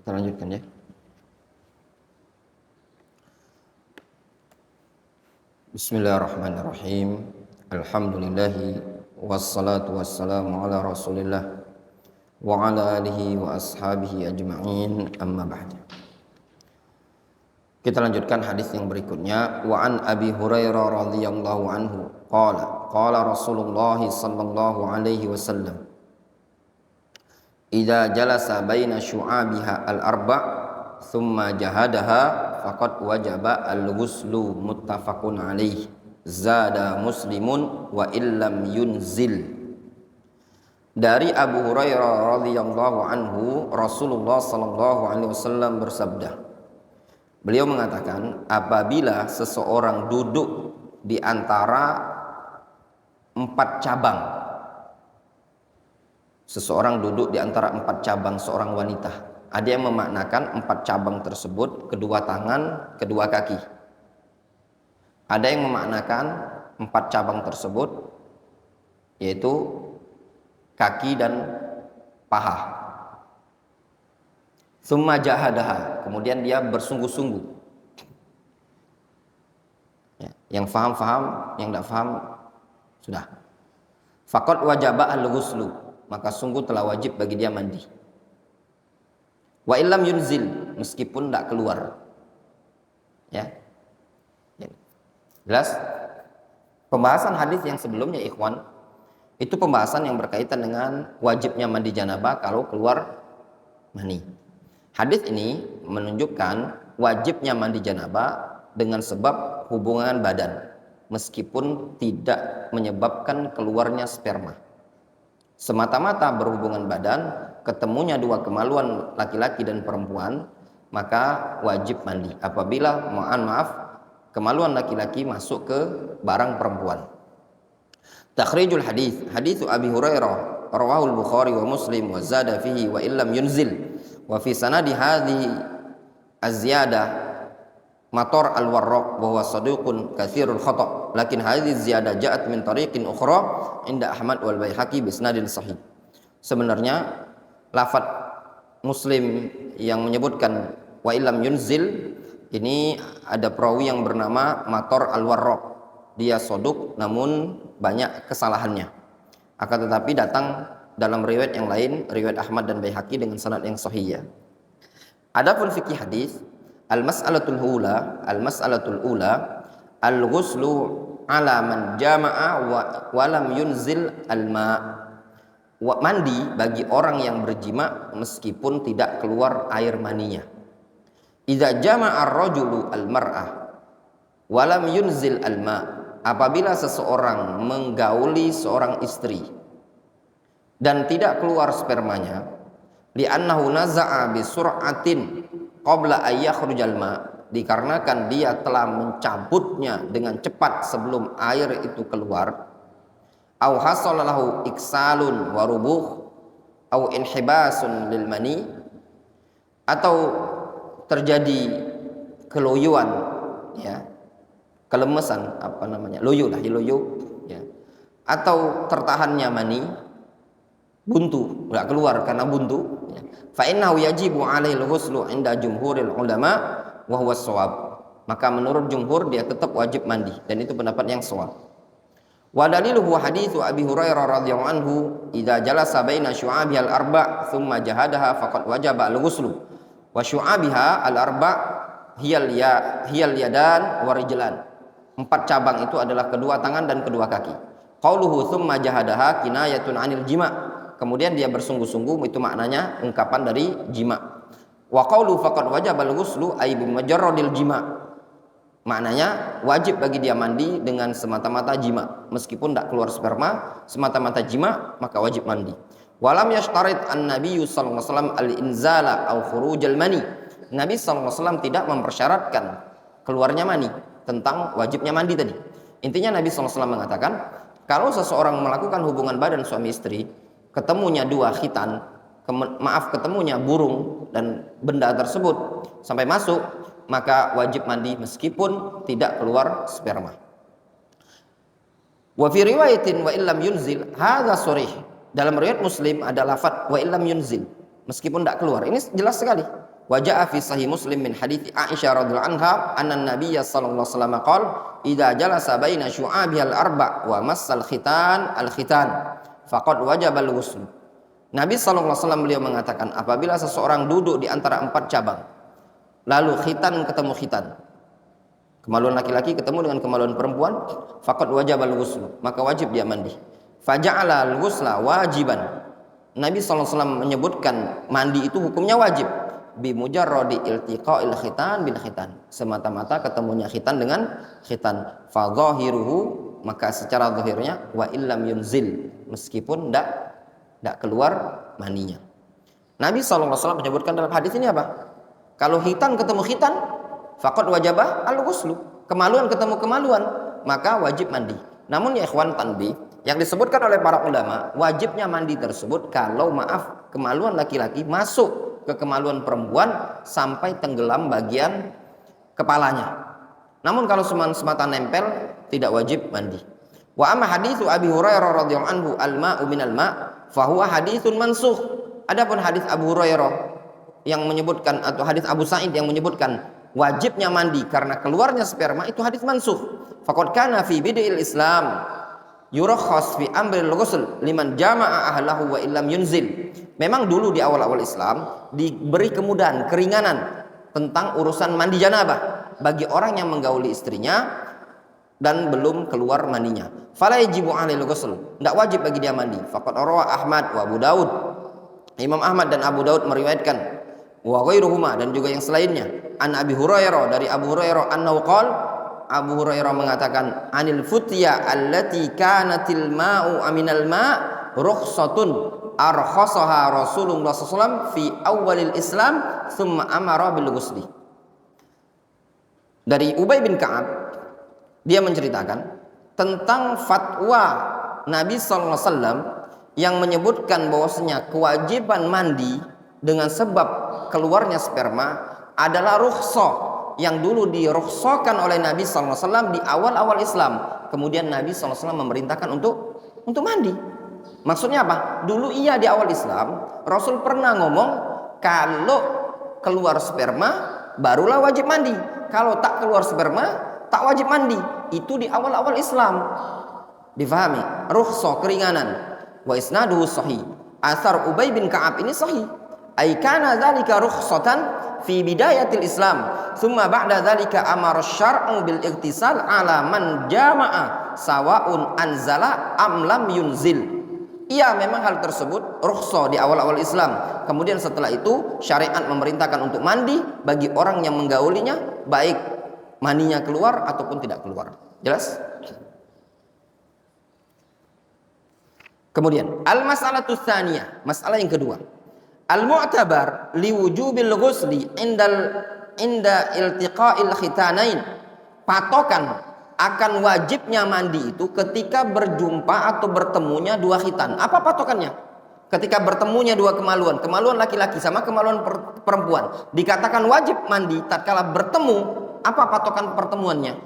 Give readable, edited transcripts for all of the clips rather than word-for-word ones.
Kita lanjutkan ya. Bismillahirrahmanirrahim. Alhamdulillahi wassalatu wassalamu ala Rasulillah wa ala alihi wa ashabihi ajma'in, amma ba'd. Kita lanjutkan hadis yang berikutnya. Wa an Abi Hurairah radhiyallahu anhu qala Rasulullah sallallahu alaihi wasallam, idza jalasa baina syu'abiha al-arba' thumma jahadaha faqad wajaba al-ghuslu, muttafaqun alaih. Zada Muslimun wa illam yunzil. Dari Abu Hurairah radhiyallahu anhu, Rasulullah sallallahu alaihi wasallam bersabda, beliau mengatakan, apabila seseorang duduk di antara 4 cabang, seseorang duduk di antara 4 cabang seorang wanita. Ada yang memaknakan 4 cabang tersebut kedua tangan, kedua kaki. Ada yang memaknakan 4 cabang tersebut yaitu kaki dan paha. Summa jahadaha, kemudian dia bersungguh-sungguh. Yang faham-faham, yang tidak faham sudah. Faqad wajaba al-ghuslu, maka sungguh telah wajib bagi dia mandi. Wa illam yunzil, meskipun tidak keluar. Ya. Jelas? Pembahasan hadis yang sebelumnya, ikhwan, itu pembahasan yang berkaitan dengan wajibnya mandi janabah kalau keluar mani. Hadis ini menunjukkan wajibnya mandi janabah dengan sebab hubungan badan, meskipun tidak menyebabkan keluarnya sperma. Semata-mata berhubungan badan, ketemunya 2 kemaluan laki-laki dan perempuan, maka wajib mandi. Apabila kemaluan laki-laki masuk ke barang perempuan. Takhrijul hadis, hadits Abi Hurairah rawahul Bukhari wa Muslim wa zada fihi wa illam yunzil wa fi sanadi hadhihi az-ziyadah Matar al-Warraq wa huwa saduqun katsirul khata', lakin hadhihi ziyadah ja'at min tariqin ukhra inda Ahmad wal Baihaqi bi isnadin sahih. Sebenarnya lafaz Muslim yang menyebutkan wa illam yunzil ini ada perawi yang bernama Matar al-Warraq. Dia saduq namun banyak kesalahannya. Akan tetapi datang dalam riwayat yang lain, riwayat Ahmad dan Baihaqi dengan sanad yang sahih. Adapun fikih hadis, al-mas'alatul ula al-ghuslu ala man jama'a wa lam yunzil al-ma'. Mandi bagi orang yang berjima meskipun tidak keluar air maninya. Idza jama'a ar-rajulu al-mar'ah wa lam yunzil al-ma'. Apabila seseorang menggauli seorang istri dan tidak keluar spermanya, li'annahu naza'a bi sur'atin qabla ay yakhrujal ma', dikarenakan dia telah mencabutnya dengan cepat sebelum air itu keluar, au hasalahu iksalun wa rubuh au inhibasun lil mani, atau terjadi keloyuan, ya, kelemesan, loyo ya, atau tertahannya mani, buntu, enggak keluar karena buntu, ya. Fa innahu yajibu alaihi al-ghuslu 'inda jumhuril ulama wa huwa shawab. Maka menurut jumhur dia tetap wajib mandi, dan itu pendapat yang shawab. Wa daliluhu haditsu Abi Hurairah radhiyallahu anhu, idza jalasa baina syu'abiha al-arba' thumma jahadaha faqad wajaba al-ghuslu. Wa syu'abiha al-arba' hiyal yadan wa rijlan. 4 cabang itu adalah kedua tangan dan kedua kaki. Qauluhu thumma jahadaha kinayatun 'anil jima'. Kemudian dia bersungguh-sungguh, itu maknanya ungkapan dari jima. Wa qaulu faqad wajabal ghuslu ay bi mujarradil jima'. Maknanya wajib bagi dia mandi dengan semata-mata jima, meskipun tidak keluar sperma, semata-mata jima maka wajib mandi. Walam yashtarit an-nabiyyu sallallahu alaihi wasallam al-inzala aw khurujal mani. Nabi sallallahu alaihi wasallam tidak mempersyaratkan keluarnya mani tentang wajibnya mandi tadi. Intinya Nabi sallallahu alaihi wasallam mengatakan, kalau seseorang melakukan hubungan badan suami istri, ketemunya 2 khitan, ketemunya burung dan benda tersebut sampai masuk, maka wajib mandi meskipun tidak keluar sperma. Wa fi riwayatin wa illam yunzil, hadza sharih. Dalam riwayat Muslim ada lafaz wa illam yunzil, meskipun tidak keluar. Ini jelas sekali. Wa jaa fi sahih Muslim min hadits Aisyah radhiyallahu anha anna Nabiy sallallahu alaihi wasallam qala idza jalasa baina syu'abihal arba' wa massal khitan al-khitan faqad wajaba al-ghusl. Nabi sallallahu alaihi wasallam beliau mengatakan apabila seseorang duduk di antara 4 cabang lalu khitan ketemu khitan, kemaluan laki-laki ketemu dengan kemaluan perempuan, faqad wajaba al-ghusl, maka wajib dia mandi. Faja'ala al-ghusla wajiban. Nabi sallallahu alaihi wasallam menyebutkan mandi itu hukumnya wajib. Bi mujarradi iltiqa'il khitan bil khitan, semata-mata ketemunya khitan dengan khitan. Fa zahiruhu, maka secara zahirnya wa illam yunzil, meskipun tidak keluar maninya. Nabi SAW menyebutkan dalam hadis ini apa? Kalau khitan ketemu khitan, faqad wajaba al-ghuslu, kemaluan ketemu kemaluan, maka wajib mandi. Namun ya ikhwan, tanbih, yang disebutkan oleh para ulama, wajibnya mandi tersebut kalau kemaluan laki-laki masuk ke kemaluan perempuan sampai tenggelam bagian kepalanya. Namun kalau semata nempel tidak wajib mandi. Wa amma haditsu Abi Hurairah radhiyallahu anhu al-ma'u minal ma' fa huwa haditsun mansukh. Adapun hadis Abu Hurairah yang menyebutkan atau hadis Abu Sa'id yang menyebutkan wajibnya mandi karena keluarnya sperma, itu hadis mansukh. Faqad kana fi bid'il Islam yurakhas fi amril ghusl liman jama'a ahlahu wa illam yunzil. Memang dulu di awal-awal Islam diberi kemudahan, keringanan tentang urusan mandi janabah bagi orang yang menggauli istrinya dan belum keluar maninya. Fala yajibu 'alaihil ghusl, tidak wajib bagi dia mandi. Faqad rawa Ahmad wa Abu Daud. Imam Ahmad dan Abu Daud meriwayatkan wa ghairuhuma, dan juga yang selainnya, an Abi Hurairah, dari Abu Hurairah annahu qala, Abu Hurairah mengatakan anil futya allati kanatil ma'u aminal ma' rukhsatun arkhasaha Rasulullah SAW fi awalil Islam thumma amara bil ghusli. Dari Ubay bin Ka'ab, dia menceritakan tentang fatwa Nabi SAW yang menyebutkan bahwasanya kewajiban mandi dengan sebab keluarnya sperma adalah rukhsah yang dulu dirukhsahkan oleh Nabi SAW di awal-awal Islam. Kemudian Nabi SAW memerintahkan untuk mandi. Maksudnya apa? Dulu iya di awal Islam Rasul pernah ngomong kalau keluar sperma barulah wajib mandi. Kalau tak keluar sperma tak wajib mandi. Itu di awal-awal Islam. Difahami? Rukhsah, keringanan. Wa isnaduhu sahih. Asar Ubay bin Ka'ab ini sahih. Ai kana dzalika rukhsatan fi bidayatil Islam. Tsumma ba'da dzalika amara syar'u bil ightisal ala man jama'a sawa'un anzala am lam yunzil. Iya, memang hal tersebut rukhsah di awal-awal Islam. Kemudian setelah itu syariat memerintahkan untuk mandi bagi orang yang menggaulinya, baik maninya keluar ataupun tidak keluar. Jelas? Kemudian al-mas'alatu tsaniyah, masalah yang kedua. Al-mu'tabar li wujubil ghusli inda iltiqa'il khitanain. Patokan akan wajibnya mandi itu ketika berjumpa atau bertemunya dua khitan. Apa patokannya? Ketika bertemunya dua kemaluan, kemaluan laki-laki sama kemaluan perempuan, dikatakan wajib mandi tatkala bertemu. Apa patokan pertemuannya?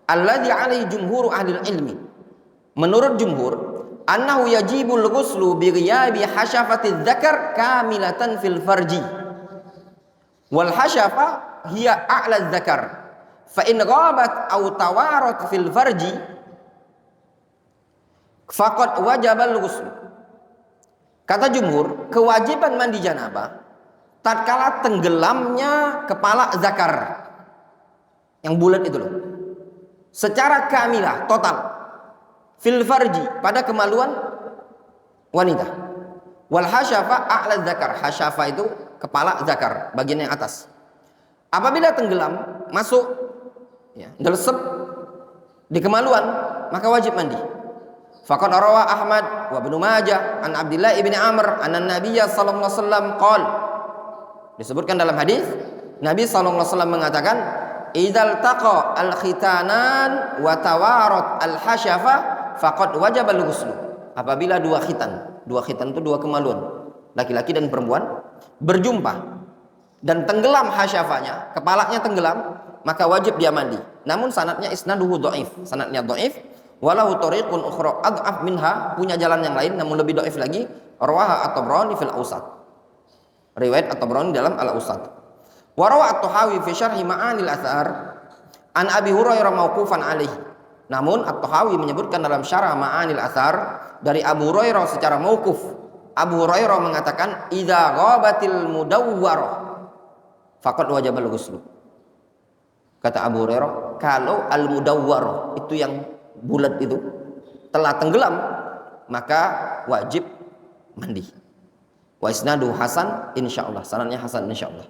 Alladzi alaihi jumhur ahli ilmi. Menurut jumhur, annahu yajibul ghuslu bi ghiyabi hasyafatiz dzakar kamilatan fil farji. Wal hasyafa hiya a'la dzakar. Fa in ghabat aw tawarat fil farji faqad wajabal ghusl. Kata jumhur, kewajiban mandi janabah tatkala tenggelamnya kepala zakar yang bulat itu loh, secara kamilah total, fil farji pada kemaluan wanita, wal hasyafa a'la zakar, hasyafa itu kepala zakar bagian yang atas. Apabila tenggelam masuk delesep di kemaluan, maka wajib mandi. Faqad rawa Ahmad wa Ibnu Majah an Abdullah ibn Amr anna Nabiy sallallahu alaihi wasallam qala, disebutkan dalam hadis Nabi sallallahu alaihi wasallam mengatakan idzal taqa al khitanan wa tawarat al hasyafa faqad wajaba al ghusl. Apabila dua khitan itu dua kemaluan laki-laki dan perempuan berjumpa dan tenggelam hasyafanya, kepalanya tenggelam, maka wajib dia mandi. Namun sanadnya isnaduhu dhaif, sanadnya dhaif. Walahu tariqun ukhra ad'af minha, punya jalan yang lain namun lebih dhaif lagi. Rawaha at-Tabrani fil Awsat. Riwayat at-Tabrani dalam al-Awsat. Wa rawa at-Tahawi fi syarhi ma'anil athar an Abi Hurairah mauqufan alaihi. Namun at-Tahawi menyebutkan dalam syarah ma'anil athar dari Abu Hurairah secara mauquf. Abu Hurairah mengatakan idza ghabatil mudawwarah faqad wajabal ghusl. Kata Abu Hurairah, kalau al-mudawwarah itu yang bulat itu telah tenggelam, maka wajib mandi. Wa isnadu hasan insyaallah, sanadnya hasan insyaallah.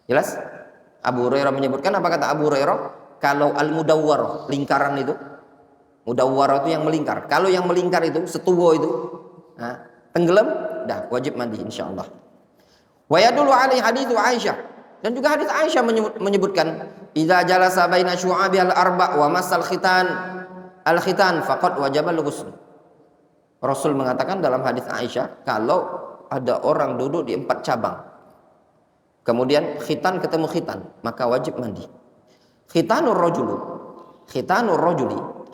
Jelas? Abu Hurairah menyebutkan, apa kata Abu Hurairah? Kalau al-mudawwarah, lingkaran itu, mudawwarah itu yang melingkar. Kalau yang melingkar itu, setuwo itu, nah, tenggelam, dah wajib mandi insyaallah. Wa yadullu alaihi hadits Aisyah, dan juga hadis Aisyah menyebutkan idza jalasa baina syu'abil arba' wa masal khitan faqad wajaba al-ghusl. Rasul mengatakan dalam hadis Aisyah, kalau ada orang duduk di 4 cabang, kemudian khitan ketemu khitan, maka wajib mandi. Khitanur rajuli,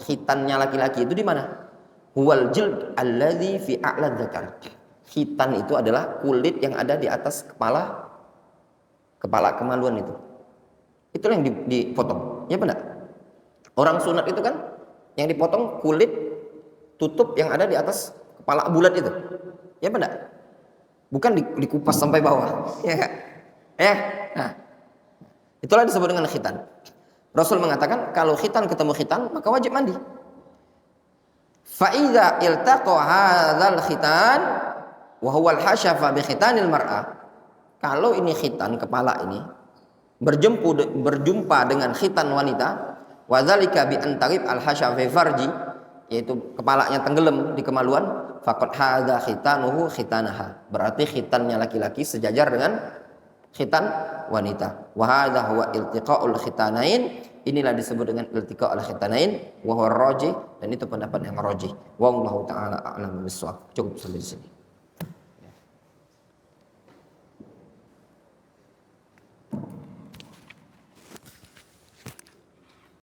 khitannya laki-laki itu di mana? Huwal jild alladzi fi a'la dzakar. Khitan itu adalah kulit yang ada di atas kepala kemaluan itu. Itulah yang dipotong. Ya benar. Orang sunat itu kan yang dipotong kulit tutup yang ada di atas kepala bulat itu. Ya benar. Bukan dikupas sampai bawah. Ya enggak? Nah, itulah disebut dengan khitan. Rasul mengatakan kalau khitan ketemu khitan maka wajib mandi. Fa idza iltaqa hadzal khitan wa huwa al-hashafa bi khitanil mar'ah. Kalau ini khitan kepala ini berjumpa dengan khitan wanita, wa dzalika bi antarib al-hashafa fi farji, yaitu kepalanya tenggelam di kemaluan, faqad hadza khitanuhu khitanaha. Berarti khitannya laki-laki sejajar dengan khitan wanita. Wa hadza huwa iltiqa'ul khitanain. Inilah disebut dengan iltiqa'ul khitanain wa huwa rajih, dan itu pendapat yang rajih. Wallahu taala a'lam bissawab. Cukup sampai di sini.